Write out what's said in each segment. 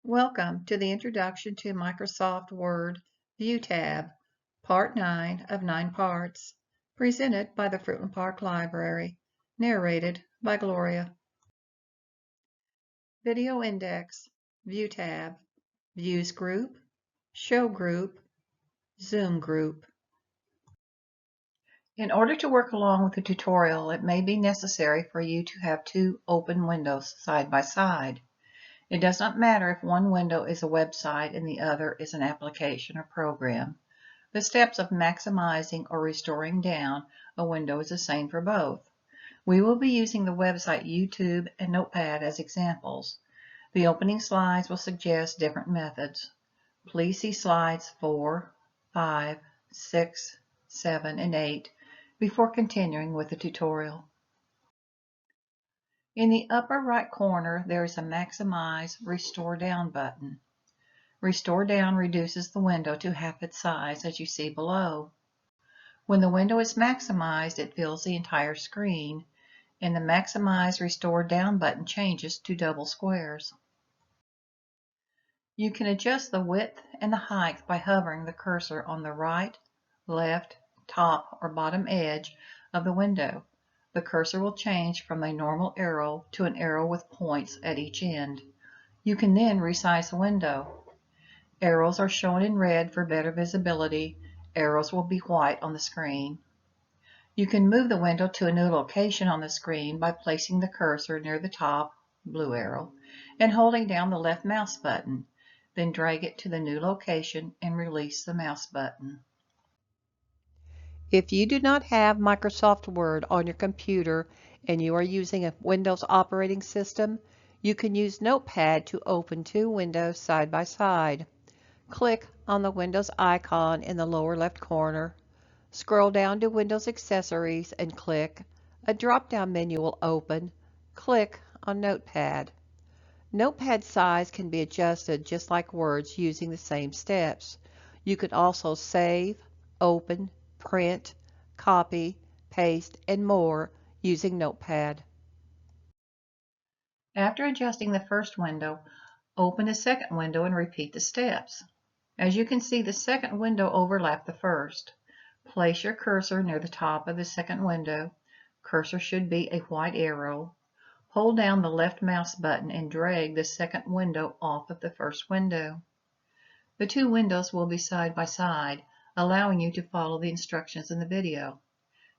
Welcome to the Introduction to Microsoft Word View tab, Part 9 of 9 parts, presented by the Fruitland Park Library, narrated by Gloria. Video Index, View tab, Views Group, Show Group, Zoom Group. In order to work along with the tutorial, it may be necessary for you to have two open windows side by side. It does not matter if one window is a website and the other is an application or program. The steps of maximizing or restoring down a window is the same for both. We will be using the website YouTube and Notepad as examples. The opening slides will suggest different methods. Please see slides 4, 5, 6, 7, and 8 before continuing with the tutorial. In the upper right corner, there is a Maximize Restore Down button. Restore Down reduces the window to half its size, as you see below. When the window is maximized, it fills the entire screen, and the Maximize Restore Down button changes to double squares. You can adjust the width and the height by hovering the cursor on the right, left, top, or bottom edge of the window. The cursor will change from a normal arrow to an arrow with points at each end. You can then resize the window. Arrows are shown in red for better visibility. Arrows will be white on the screen. You can move the window to a new location on the screen by placing the cursor near the top, blue arrow, and holding down the left mouse button. Then drag it to the new location and release the mouse button. If you do not have Microsoft Word on your computer and you are using a Windows operating system, you can use Notepad to open two windows side by side. Click on the Windows icon in the lower left corner. Scroll down to Windows Accessories and click. A drop-down menu will open. Click on Notepad. Notepad size can be adjusted just like Words using the same steps. You can also save, open, print, copy, paste, and more using Notepad. After adjusting the first window, open the second window and repeat the steps. As you can see, the second window overlapped the first. Place your cursor near the top of the second window. Cursor should be a white arrow. Hold down the left mouse button and drag the second window off of the first window. The two windows will be side by side, allowing you to follow the instructions in the video.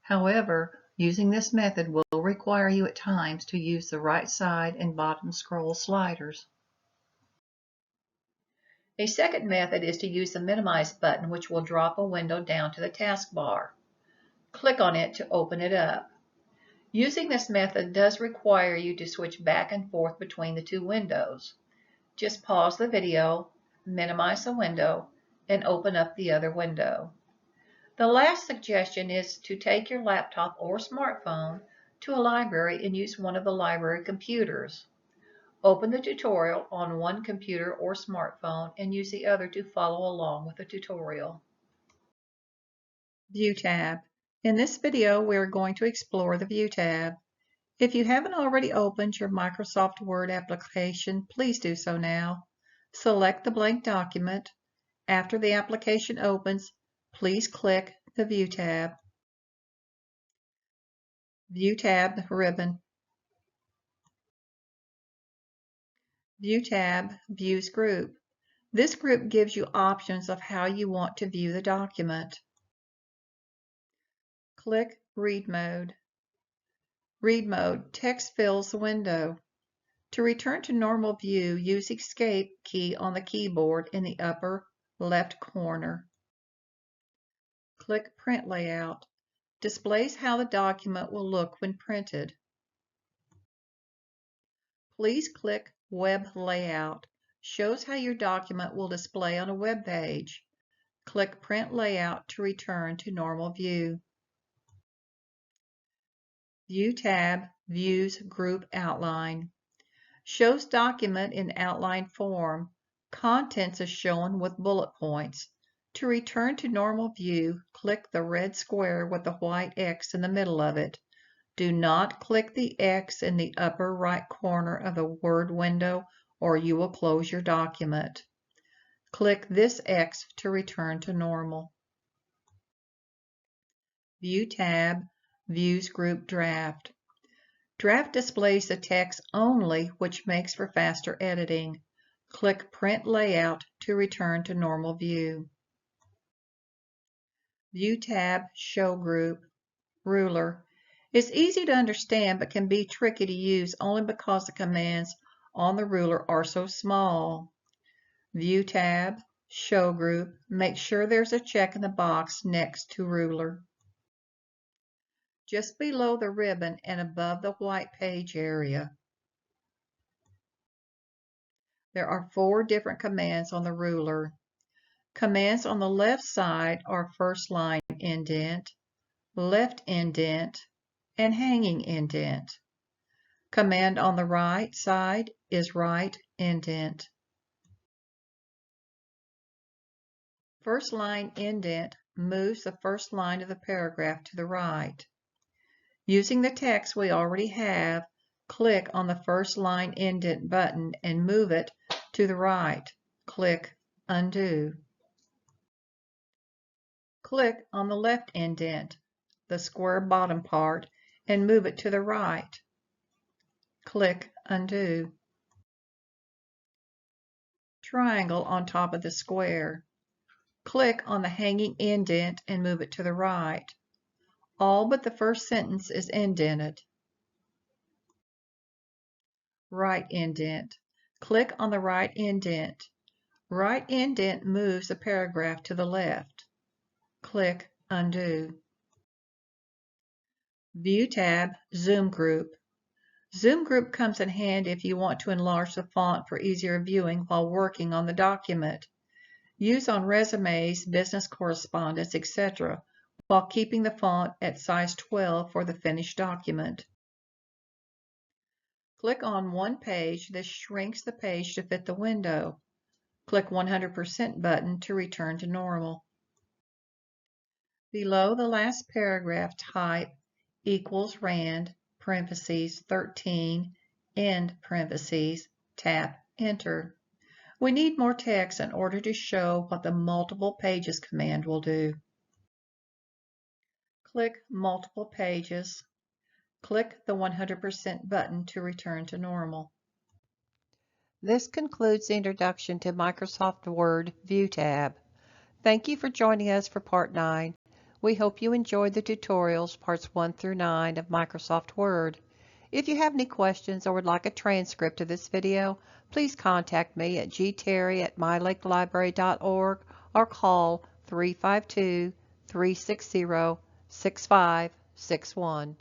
However, using this method will require you at times to use the right side and bottom scroll sliders. A second method is to use the Minimize button, which will drop a window down to the taskbar. Click on it to open it up. Using this method does require you to switch back and forth between the two windows. Just pause the video, minimize the window, and open up the other window. The last suggestion is to take your laptop or smartphone to a library and use one of the library computers. Open the tutorial on one computer or smartphone and use the other to follow along with the tutorial. View tab. In this video, we are going to explore the View tab. If you haven't already opened your Microsoft Word application, please do so now. Select the blank document. After the application opens, please click the View tab. View tab ribbon. View tab Views group. This group gives you options of how you want to view the document. Click Read Mode. Read Mode, text fills the window. To return to normal view, use Escape key on the keyboard in the upper left corner. Click Print Layout. Displays how the document will look when printed. Please click Web Layout. Shows how your document will display on a web page. Click Print Layout to return to normal view. View tab Views Group Outline. Shows document in outline form. Contents is shown with bullet points. To return to normal view, click the red square with the white X in the middle of it. Do not click the X in the upper right corner of the Word window or you will close your document. Click this X to return to normal. View tab, Views Group Draft. Draft displays the text only, which makes for faster editing. Click Print Layout to return to normal view. View tab, Show Group, Ruler. It's easy to understand but can be tricky to use only because the commands on the ruler are so small. View tab, Show Group. Make sure there's a check in the box next to Ruler. Just below the ribbon and above the white page area, there are 4 different commands on the ruler. Commands on the left side are first line indent, left indent, and hanging indent. Command on the right side is right indent. First line indent moves the first line of the paragraph to the right. Using the text we already have, click on the first line indent button and move it to the right. Click Undo. Click on the left indent, the square bottom part, and move it to the right. Click Undo. Triangle on top of the square. Click on the hanging indent and move it to the right. All but the first sentence is indented. Right indent. Click on the right indent. Right indent moves the paragraph to the left. Click Undo. View tab, Zoom Group. Zoom Group comes in handy if you want to enlarge the font for easier viewing while working on the document. Use on resumes, business correspondence, etc., while keeping the font at size 12 for the finished document. Click on one page. This shrinks the page to fit the window. Click 100% button to return to normal. Below the last paragraph, type equals rand, parentheses, 13, end parentheses, tap Enter. We need more text in order to show what the multiple pages command will do. Click Multiple Pages. Click the 100% button to return to normal. This concludes the introduction to Microsoft Word View tab. Thank you for joining us for Part 9. We hope you enjoyed the tutorials, Parts 1 through 9 of Microsoft Word. If you have any questions or would like a transcript of this video, please contact me at gterry@mylakelibrary.org or call 352-360-6561.